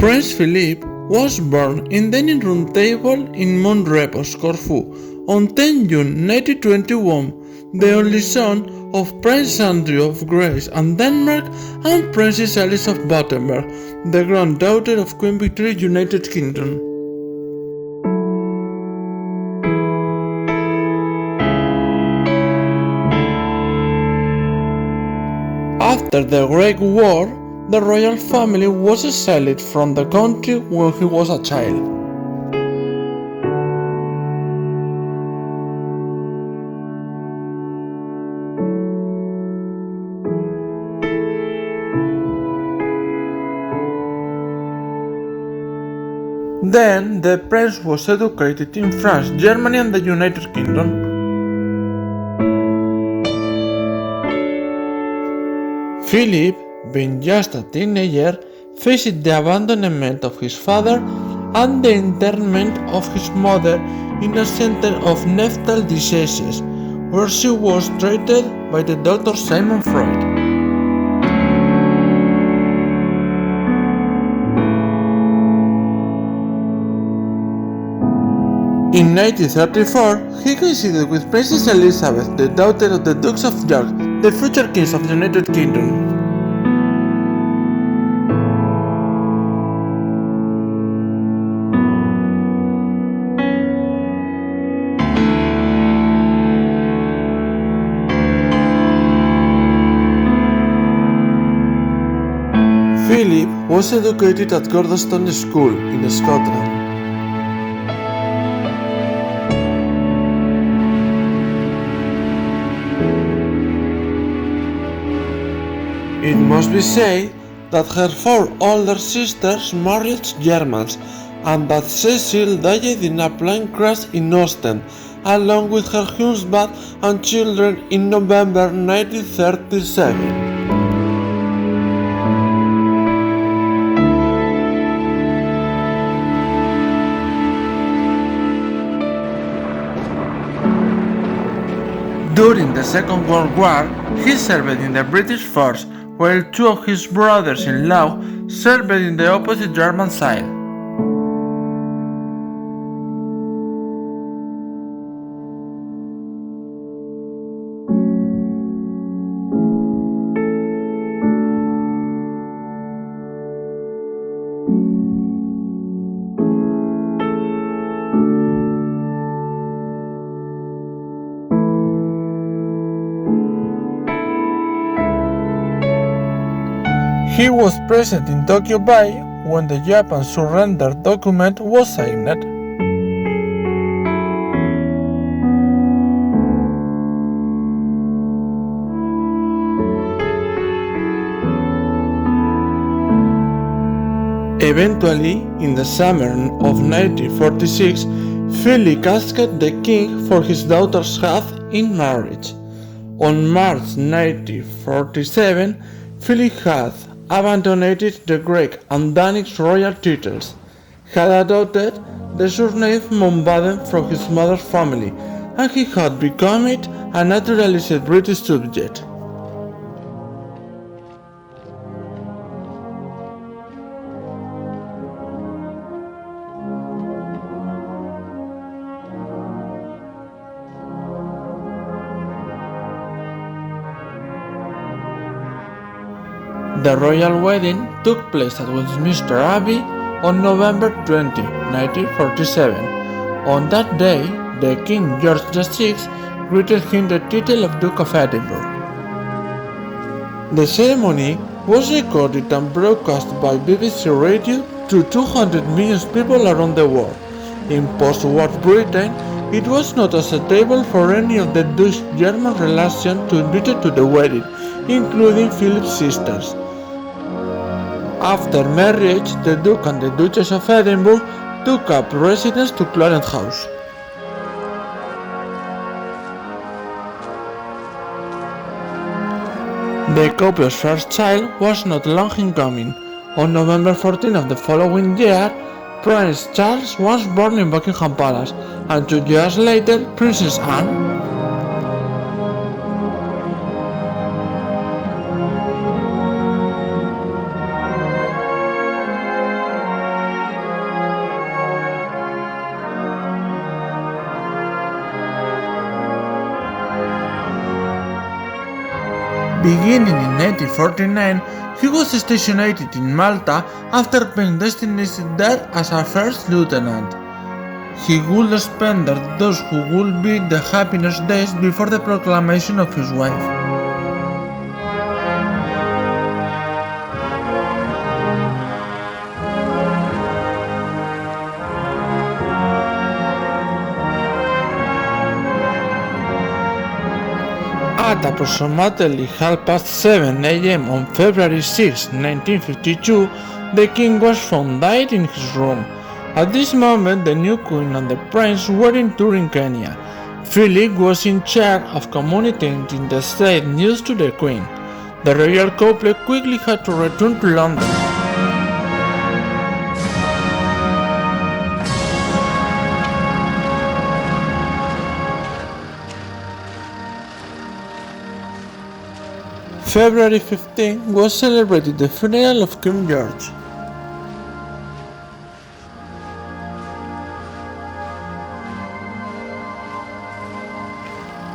Prince Philip was born in the dining room table in Montrepos, Corfu, on 10 June 1921, the only son of Prince Andrew of Grace and Denmark and Princess Alice of Battenberg, the granddaughter of Queen Victoria, United Kingdom. After the Great War, the royal family was exiled from the country when he was a child. Then the prince was educated in France, Germany and the United Kingdom. Philip, being just a teenager, faced the abandonment of his father and the internment of his mother in a center of mental diseases, where she was treated by the Dr. Simon Freud. In 1934, he coincided with Princess Elizabeth, the daughter of the Dukes of York, the future kings of the United Kingdom. Philip was educated at Gordonstoun School in Scotland. It must be said that her four older sisters married Germans and that Cecil died in a plane crash in Ostend, along with her husband and children in November 1937. During the Second World War, he served in the British force, while two of his brothers-in-law served in the opposite German side. He was present in Tokyo Bay when the Japan surrender document was signed. Eventually, in the summer of 1946, Philip asked the king for his daughter's hand in marriage. On March 1947, Philip had abandoned the Greek and Danish royal titles, had adopted the surname Mountbatten from his mother's family, and he had become a naturalized British subject. The royal wedding took place at Westminster Abbey on November 20, 1947. On that day, the King George VI granted him the title of Duke of Edinburgh. The ceremony was recorded and broadcast by BBC Radio to 200 million people around the world. In post-war Britain, it was not acceptable for any of the Dutch-German relations to invite to the wedding, including Philip's sisters. After marriage, the Duke and the Duchess of Edinburgh took up residence to Clarence House. The couple's first child was not long in coming. On November 14 of the following year, Prince Charles was born in Buckingham Palace, and 2 years later, Princess Anne. Beginning in 1849, he was stationed in Malta after being destined there as a first lieutenant. He would spend those who would be the happiest days before the proclamation of his wife. At approximately 7:30 a.m. on February 6, 1952, the king was found dead in his room. At this moment, the new queen and the prince were in tour in Kenya. Philip was in charge of communicating the state news to the queen. The royal couple quickly had to return to London. February 15 was celebrated the funeral of King George.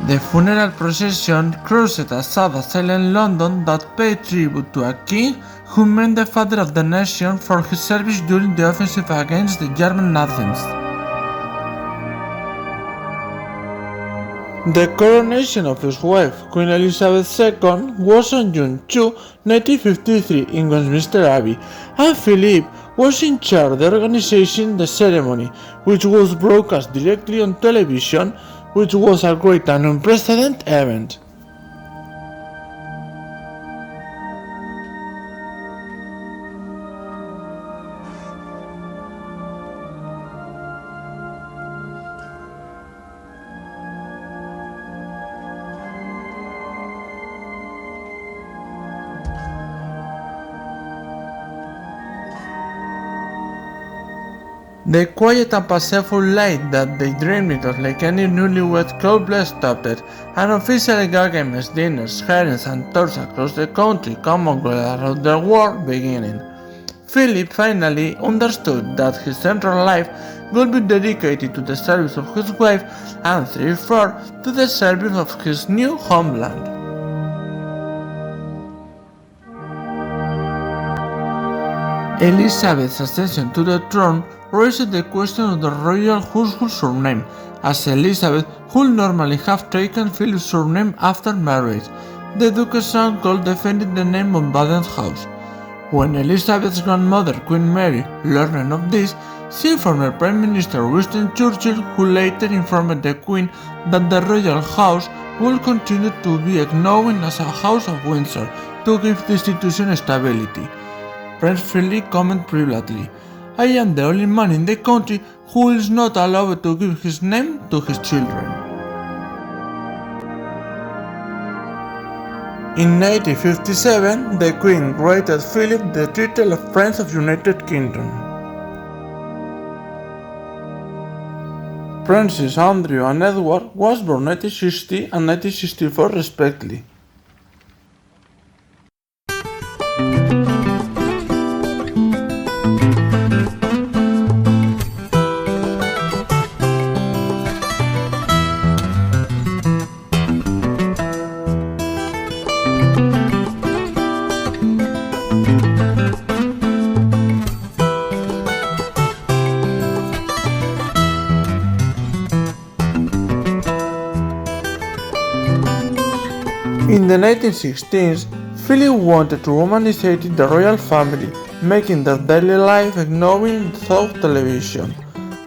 The funeral procession crossed a sad and silent London that paid tribute to a king who meant the father of the nation for his service during the offensive against the German Nazis. The coronation of his wife, Queen Elizabeth II, was on June 2, 1953 in Westminster Abbey, and Philip was in charge of organizing the ceremony, which was broadcast directly on television, which was a great and unprecedented event. The quiet and peaceful life that they dreamed of like any newlywed couple stopped, and official games, dinners, herrings and tours across the country, Commonwealth around the world beginning. Philip finally understood that his central life would be dedicated to the service of his wife and therefore to the service of his new homeland. Elizabeth's accession to the throne raised the question of the royal household surname, as Elizabeth would normally have taken Philip's surname after marriage. The Duke's uncle defended the name of Baden's house. When Elizabeth's grandmother, Queen Mary, learned of this, she informed Prime Minister Winston Churchill, who later informed the Queen that the royal house would continue to be known as a House of Windsor to give the institution stability. Prince Philip commented privately, "I am the only man in the country who is not allowed to give his name to his children." In 1957, the Queen granted Philip the title of Prince of United Kingdom. Princes Andrew and Edward was born 1960 and 1964 respectively. In the 1960s, Philip wanted to romanize the royal family, making their daily life known through television.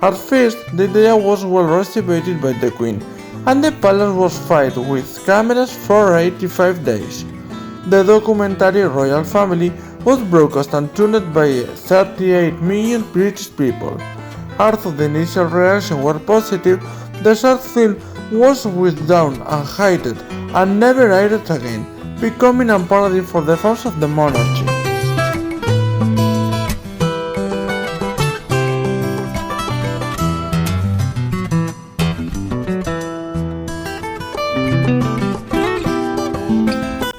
At first, the idea was well received by the Queen, and the palace was filled with cameras for 85 days. The documentary Royal Family was broadcast and tuned by 38 million British people. Although the initial reactions were positive, the short film was withdrawn and hated and never aired again, becoming a parody for the fans of the monarchy.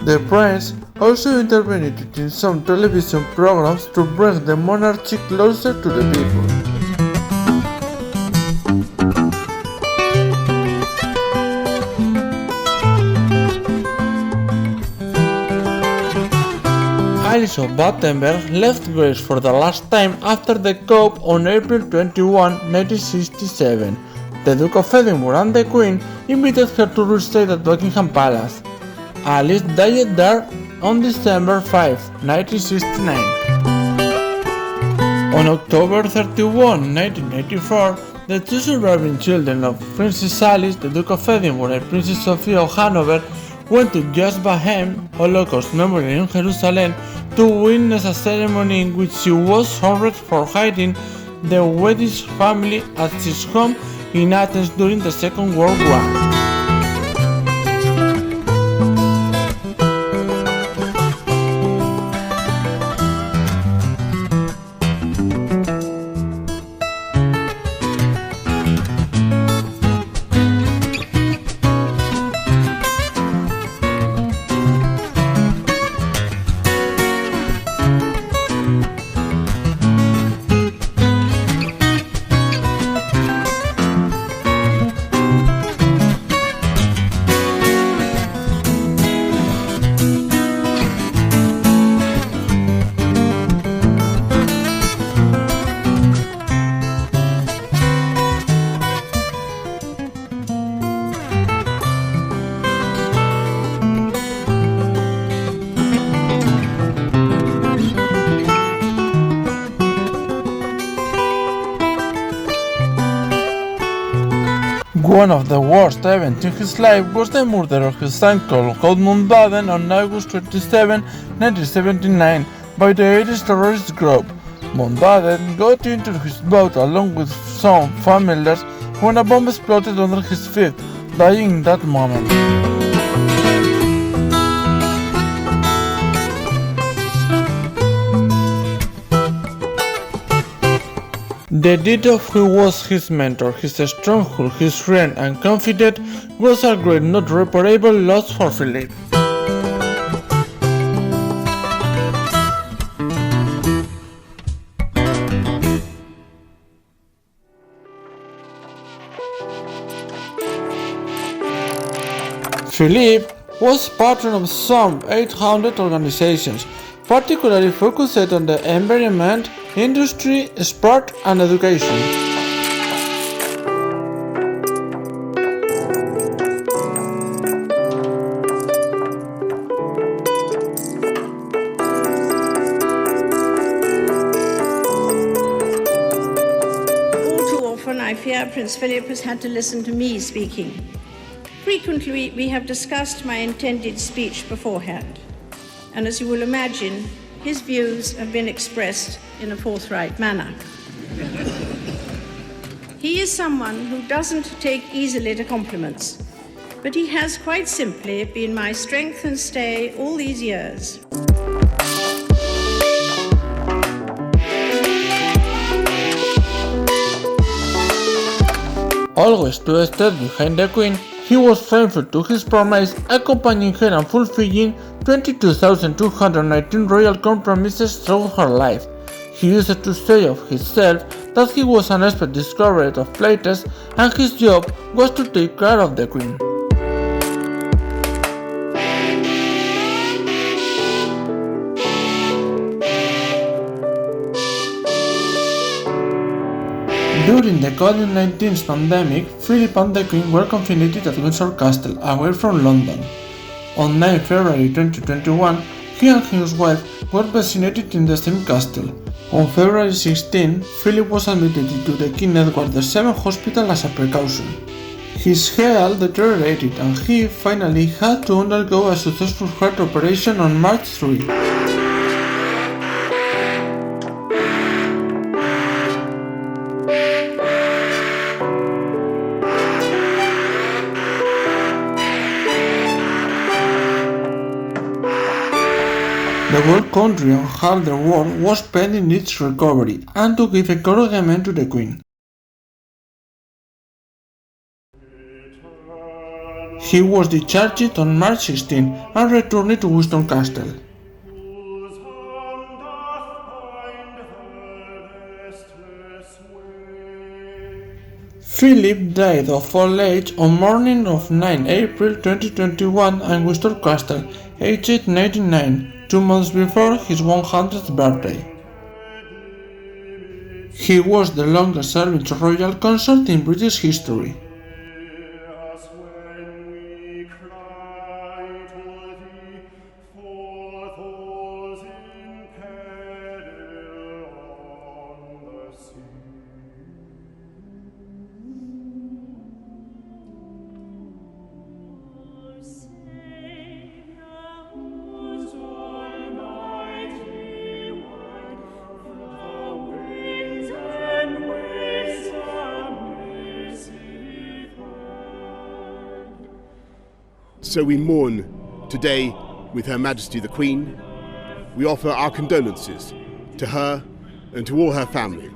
The prince also intervened in some television programs to bring the monarchy closer to the people. Alice of Battenberg left Greece for the last time after the coup on April 21, 1967. The Duke of Edinburgh and the Queen invited her to reside at Buckingham Palace. Alice died there on December 5, 1969. On October 31, 1994, the two surviving children of Princess Alice, the Duke of Edinburgh and Princess Sophia of Hanover, went to Yad Holocaust Memorial in Jerusalem to witness a ceremony in which she was honored for hiding the Weddish family at his home in Athens during the Second World War. One of the worst events in his life was the murder of his uncle, Mountbatten, on August 27, 1979, by the Irish terrorist group. Mountbatten got into his boat along with some familiars when a bomb exploded under his feet, dying in that moment. The death of who was his mentor, his stronghold, his friend and confidant was a great not reparable loss for Philip. Philip was patron of some 800 organizations, particularly focused on the environment, industry, sport and education. All too often, I fear Prince Philip has had to listen to me speaking. Frequently, we have discussed my intended speech beforehand, and as you will imagine, his views have been expressed in a forthright manner. He is someone who doesn't take easily to compliments, but he has quite simply been my strength and stay all these years. Always to stand behind the Queen, he was faithful to his promise, accompanying her and fulfilling 22,219 royal compromises throughout her life. He used to say of himself that he was an expert discoverer of places and his job was to take care of the Queen. During the COVID-19 pandemic, Philip and the Queen were confined at Windsor Castle, away from London. On 9 February 2021, he and his wife were vaccinated in the same castle. On February 16, Philip was admitted into the King Edward VII Hospital as a precaution. His health deteriorated and he finally had to undergo a successful heart operation on March 3. The whole country and half the world was pending its recovery and to give encouragement to the Queen. He was discharged on March 16 and returned to Windsor Castle. Philip died of old age on morning of 9 April 2021 in Windsor Castle, aged 99, 2 months before his 100th birthday. He was the longest serving royal consort in British history. So we mourn today with Her Majesty the Queen. We offer our condolences to her and to all her family.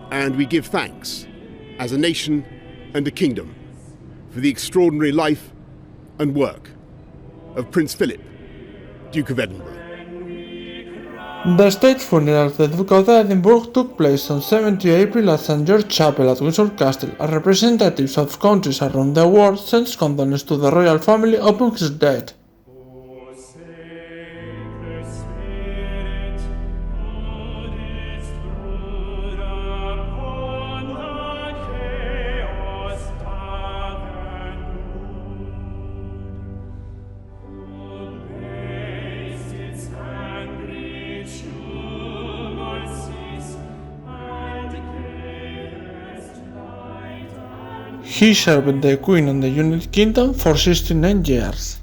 And we give thanks as a nation and a kingdom for the extraordinary life and work of Prince Philip, Duke of Edinburgh. The state funeral of the Duke of Edinburgh took place on 17 April at St. George's Chapel at Windsor Castle, and representatives of countries around the world sent condolences to the royal family upon his death. He served the Queen and the United Kingdom for 69 years.